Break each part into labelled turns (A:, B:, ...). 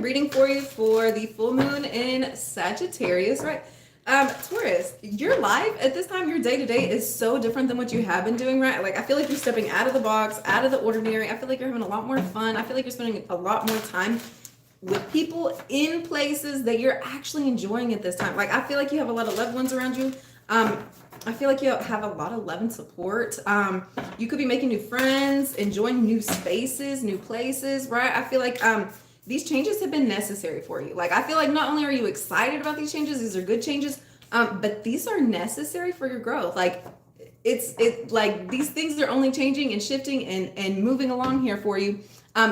A: reading for you for the full moon in Sagittarius, right? Taurus, your life at this time, your day to day is so different than what you have been doing, right? Like, I feel like you're stepping out of the box, out of the ordinary. I feel like you're having a lot more fun. I feel like you're spending a lot more time with people in places that you're actually enjoying at this time. Like, I feel like you have a lot of loved ones around you. I feel like you have a lot of love and support. You could be making new friends, enjoying new spaces, new places, right? I feel like these changes have been necessary for you. Like, I feel like not only are you excited about these changes, these are good changes, but these are necessary for your growth. Like, it's like these things are only changing and shifting and moving along here for you,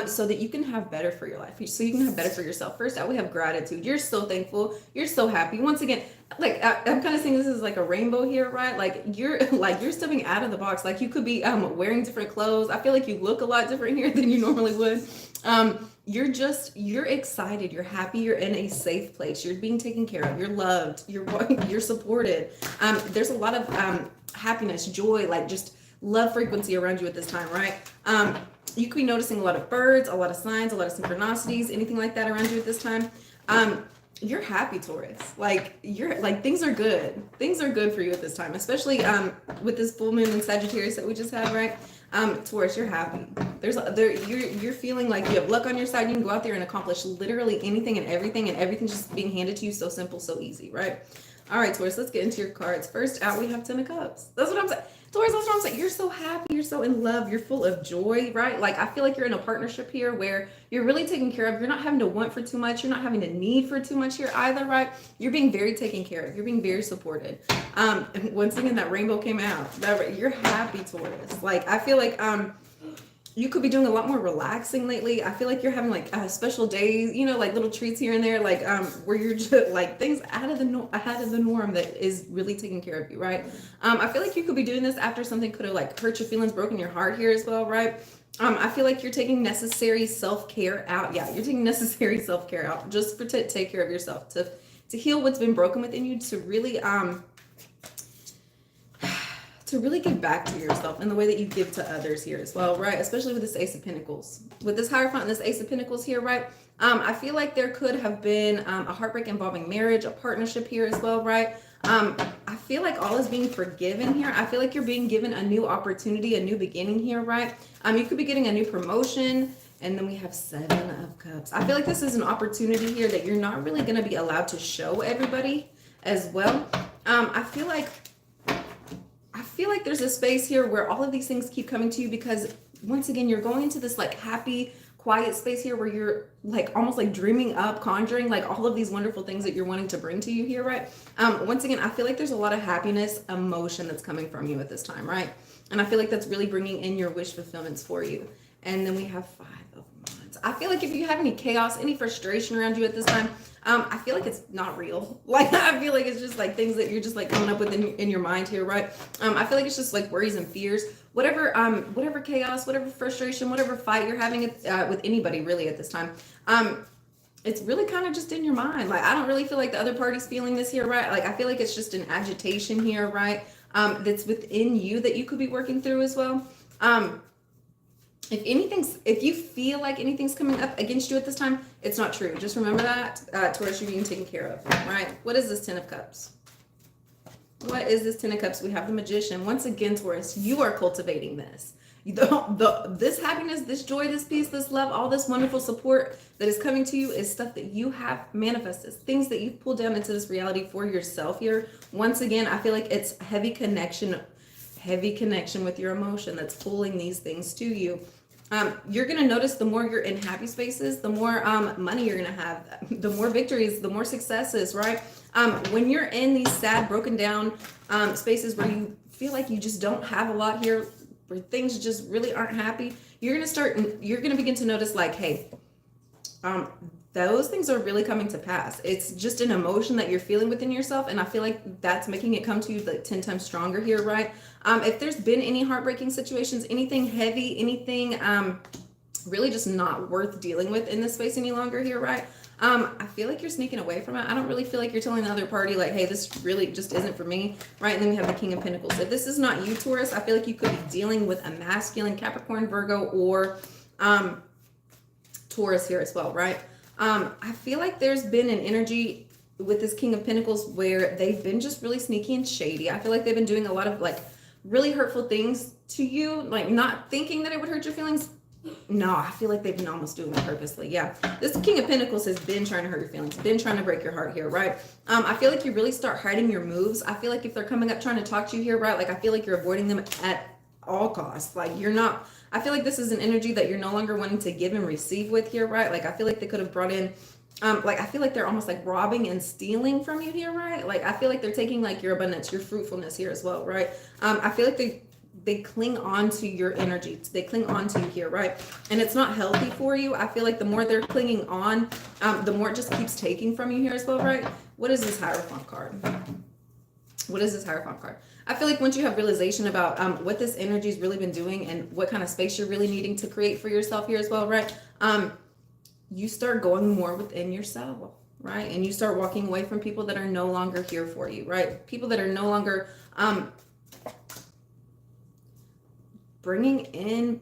A: so that you can have better for your life, so you can have better for yourself. First out, we have gratitude. You're so thankful, you're so happy. Once again, like, I'm kind of seeing this as like a rainbow here, right? Like, you're stepping out of the box. Like, you could be wearing different clothes. I feel like you look a lot different here than you normally would. You're excited, you're happy, you're in a safe place, you're being taken care of, you're loved, you're supported. There's a lot of happiness, joy, like just love frequency around you at this time, right? You could be noticing a lot of birds, a lot of signs, a lot of synchronicities, anything like that around you at this time. You're happy, Taurus. Like, you're like, things are good. Things are good for you at this time, especially with this full moon in Sagittarius that we just had, right? Taurus, you're happy. You're feeling like you have luck on your side. You can go out there and accomplish literally anything and everything's just being handed to you so simple, so easy, right? All right, Taurus, let's get into your cards. First out, we have Ten of Cups. That's what I'm saying. Taurus, that's what I'm saying. You're so happy. You're so in love. You're full of joy, right? Like, I feel like you're in a partnership here where you're really taken care of. You're not having to want for too much. You're not having to need for too much here either, right? You're being very taken care of. You're being very supported. And once again, that rainbow came out. You're happy, Taurus. Like, I feel like you could be doing a lot more relaxing lately. I feel like you're having like special days, like little treats here and there, like where you're just like things out of the norm that is really taking care of you, right? I feel like you could be doing this after something could have like hurt your feelings, broken your heart here as well, right? I feel like you're taking necessary self-care out. Yeah, you're taking necessary self-care out just to take care of yourself, to heal what's been broken within you, to really give back to yourself in the way that you give to others here as well, right? Especially with this Ace of Pentacles. With this Hierophant and this Ace of Pentacles here, right? I feel like there could have been a heartbreak involving marriage, a partnership here as well, right? I feel like all is being forgiven here. I feel like you're being given a new opportunity, a new beginning here, right? You could be getting a new promotion. And then we have Seven of Cups. I feel like this is an opportunity here that you're not really going to be allowed to show everybody as well. I feel like there's a space here where all of these things keep coming to you because once again, you're going into this like happy, quiet space here where you're like almost like dreaming up, conjuring like all of these wonderful things that you're wanting to bring to you here, right? Once again, I feel like there's a lot of happiness, emotion that's coming from you at this time, right? And I feel like that's really bringing in your wish fulfillments for you. And then we have Five of Wands. I feel like if you have any chaos, any frustration around you at this time, I feel like it's not real. Like, I feel like it's just like things that you're just like coming up with in your mind here, right? I feel like it's just like worries and fears, whatever chaos, whatever frustration, whatever fight you're having with anybody really at this time. It's really kind of just in your mind. Like, I don't really feel like the other party's feeling this here, right? Like, I feel like it's just an agitation here, right? That's within you that you could be working through as well. If you feel like anything's coming up against you at this time, it's not true. Just remember that, Taurus, you're being taken care of, right? What is this Ten of Cups? What is this Ten of Cups? We have the Magician. Once again, Taurus, you are cultivating this. This happiness, this joy, this peace, this love, all this wonderful support that is coming to you is stuff that you have manifested, things that you've pulled down into this reality for yourself here. Once again, I feel like it's heavy connection with your emotion that's pulling these things to you. You're going to notice the more you're in happy spaces, the more money you're going to have, the more victories, the more successes, right? When you're in these sad, broken down spaces where you feel like you just don't have a lot here, where things just really aren't happy, you're going to begin to notice like, hey, those things are really coming to pass. It's just an emotion that you're feeling within yourself. And I feel like that's making it come to you like 10 times stronger here, right? If there's been any heartbreaking situations, anything heavy, anything really just not worth dealing with in this space any longer here, right? I feel like you're sneaking away from it. I don't really feel like you're telling the other party like, hey, this really just isn't for me, right? And then we have the King of Pentacles. If this is not you, Taurus, I feel like you could be dealing with a masculine Capricorn, Virgo, or Taurus here as well, right? I feel like there's been an energy with this King of Pentacles where they've been just really sneaky and shady. I feel like they've been doing a lot of like really hurtful things to you, like not thinking that it would hurt your feelings. No, I feel like they've been almost doing it purposely. Yeah, this King of Pentacles has been trying to hurt your feelings, been trying to break your heart here, right? I feel like you really start hiding your moves. I feel like if they're coming up trying to talk to you here, right, like I feel like you're avoiding them at all costs. Like you're not, I feel like this is an energy that you're no longer wanting to give and receive with here, right? Like I feel like they could have brought in like I feel like they're almost like robbing and stealing from you here, right? Like I feel like they're taking like your abundance, your fruitfulness here as well, right? I feel like they cling on to your energy. They cling on to you here, right? And it's not healthy for you. I feel like the more they're clinging on, the more it just keeps taking from you here as well, right? What is this Hierophant card? What is this Hierophant card? I feel like once you have realization about what this energy's really been doing and what kind of space you're really needing to create for yourself here as well, right? You start going more within yourself, right? And you start walking away from people that are no longer here for you, right? People that are no longer bringing in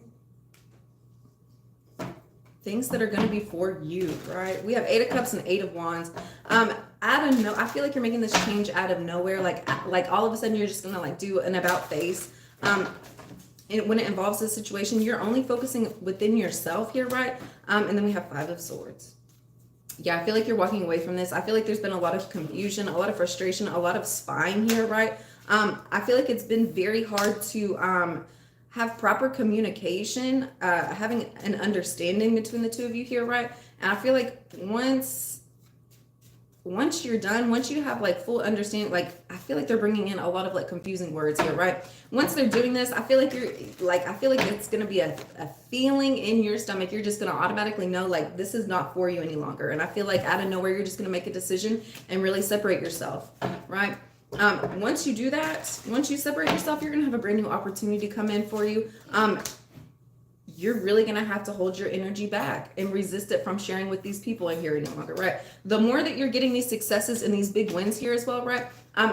A: things that are going to be for you, right? We have 8 of Cups and 8 of Wands. I feel like you're making this change out of nowhere. Like all of a sudden you're just going to like do an about face. And when it involves this situation, you're only focusing within yourself here, right? And then we have 5 of Swords. Yeah, I feel like you're walking away from this. I feel like there's been a lot of confusion, a lot of frustration, a lot of spying here, right? I feel like it's been very hard to have proper communication, having an understanding between the two of you here, right? And I feel like once you're done, once you have like full understanding, like I feel like they're bringing in a lot of like confusing words here, right? Once they're doing this, I feel like I feel like it's gonna be a feeling in your stomach. You're just gonna automatically know like this is not for you any longer. And I feel like out of nowhere, you're just gonna make a decision and really separate yourself, right? Once you do that, once you separate yourself, you're gonna have a brand new opportunity come in for you. You're really gonna have to hold your energy back and resist it from sharing with these people in here any longer, right? The more that you're getting these successes and these big wins here as well, right?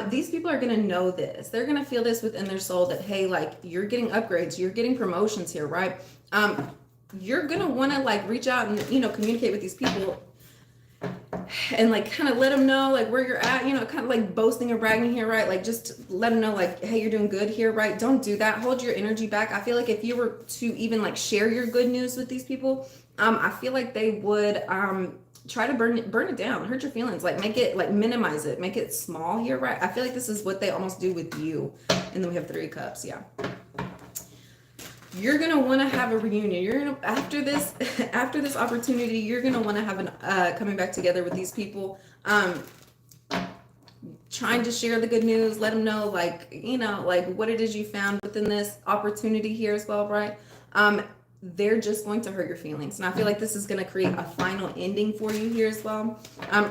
A: These people are gonna know this. They're gonna feel this within their soul that, hey, like you're getting upgrades, you're getting promotions here, right? You're gonna wanna like reach out and, communicate with these people and like kind of let them know like where you're at, kind of like boasting or bragging here, right? Like just let them know like, hey, you're doing good here, right? Don't do that. Hold your energy back. I feel like if you were to even like share your good news with these people, I feel like they would try to burn it down, hurt your feelings, like make it like minimize it, make it small here, right? I feel like this is what they almost do with you. And then we have 3 of Cups. Yeah. You're gonna want to have a reunion. You're gonna after this opportunity, you're gonna want to have an coming back together with these people, trying to share the good news, let them know like like what it is you found within this opportunity here as well, right? They're just going to hurt your feelings, and I feel like this is going to create a final ending for you here as well.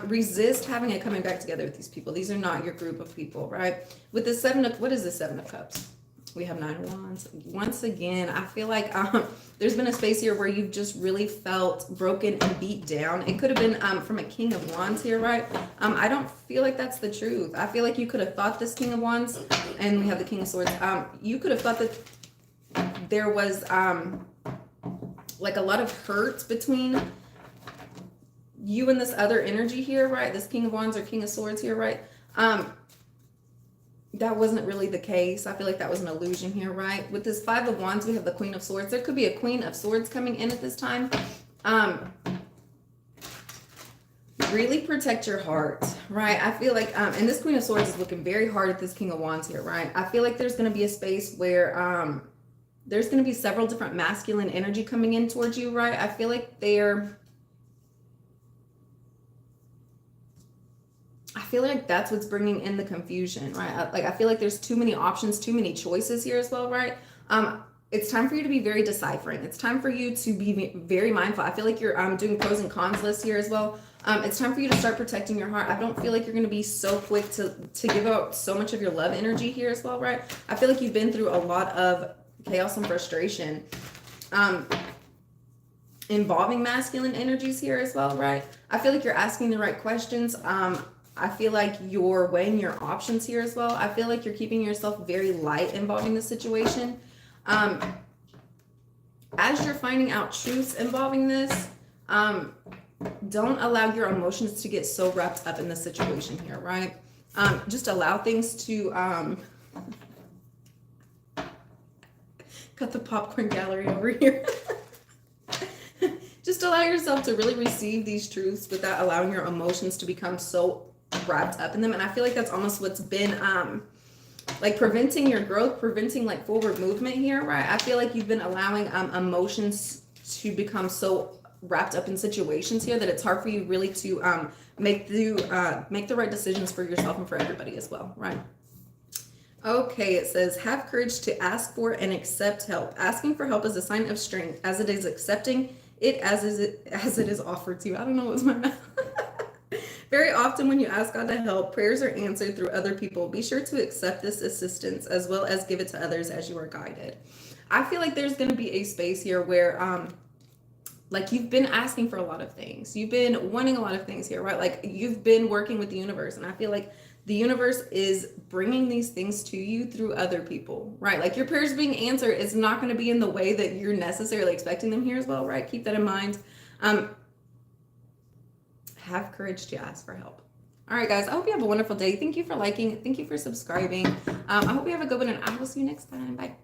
A: Resist having a coming back together with these people. These are not your group of people, right? With the what is the 7 of Cups? We have 9 of Wands. Once again, I feel like there's been a space here where you've just really felt broken and beat down. It could have been from a King of Wands here, right? I don't feel like that's the truth. I feel like you could have thought this King of Wands, and we have the King of Swords. You could have thought that there was like a lot of hurt between you and this other energy here, right? This King of Wands or King of Swords here, right? That wasn't really the case. I feel like that was an illusion here, right? With this 5 of Wands, we have the Queen of Swords. There could be a Queen of Swords coming in at this time. Really protect your heart, right? I feel like, and this Queen of Swords is looking very hard at this King of Wands here, right? I feel like there's going to be a space where there's going to be several different masculine energy coming in towards you, right? I feel like that's what's bringing in the confusion, right? Like I feel like there's too many options, too many choices here as well, right? It's time for you to be very deciphering. It's time for you to be very mindful. I feel like you're doing pros and cons lists here as well. It's time for you to start protecting your heart. I don't feel like you're going to be so quick to give out so much of your love energy here as well, right? I feel like you've been through a lot of chaos and frustration involving masculine energies here as well, right? I feel like you're asking the right questions. I feel like you're weighing your options here as well. I feel like you're keeping yourself very light involving the situation. As you're finding out truths involving this, Don't allow your emotions to get so wrapped up in the situation here, right? Just allow things to cut the popcorn gallery over here. Just allow yourself to really receive these truths without allowing your emotions to become so wrapped up in them. And I feel like that's almost what's been like preventing your growth, preventing like forward movement here, right? I feel like you've been allowing emotions to become so wrapped up in situations here that it's hard for you really to make the right decisions for yourself and for everybody as well, right? Okay, it says, have courage to ask for and accept help. Asking for help is a sign of strength, as it is accepting it as it is offered to you. I don't know what's my mouth. Very often when you ask God to help, prayers are answered through other people. Be sure to accept this assistance as well as give it to others as you are guided. I feel like there's going to be a space here where like you've been asking for a lot of things. You've been wanting a lot of things here, right? Like you've been working with the universe, and I feel like the universe is bringing these things to you through other people, right? Like your prayers being answered is not going to be in the way that you're necessarily expecting them here as well, right? Keep that in mind. Have courage to ask for help. All right, guys, I hope you have a wonderful day. Thank you for liking. Thank you for subscribing. I hope you have a good one, and I will see you next time. Bye.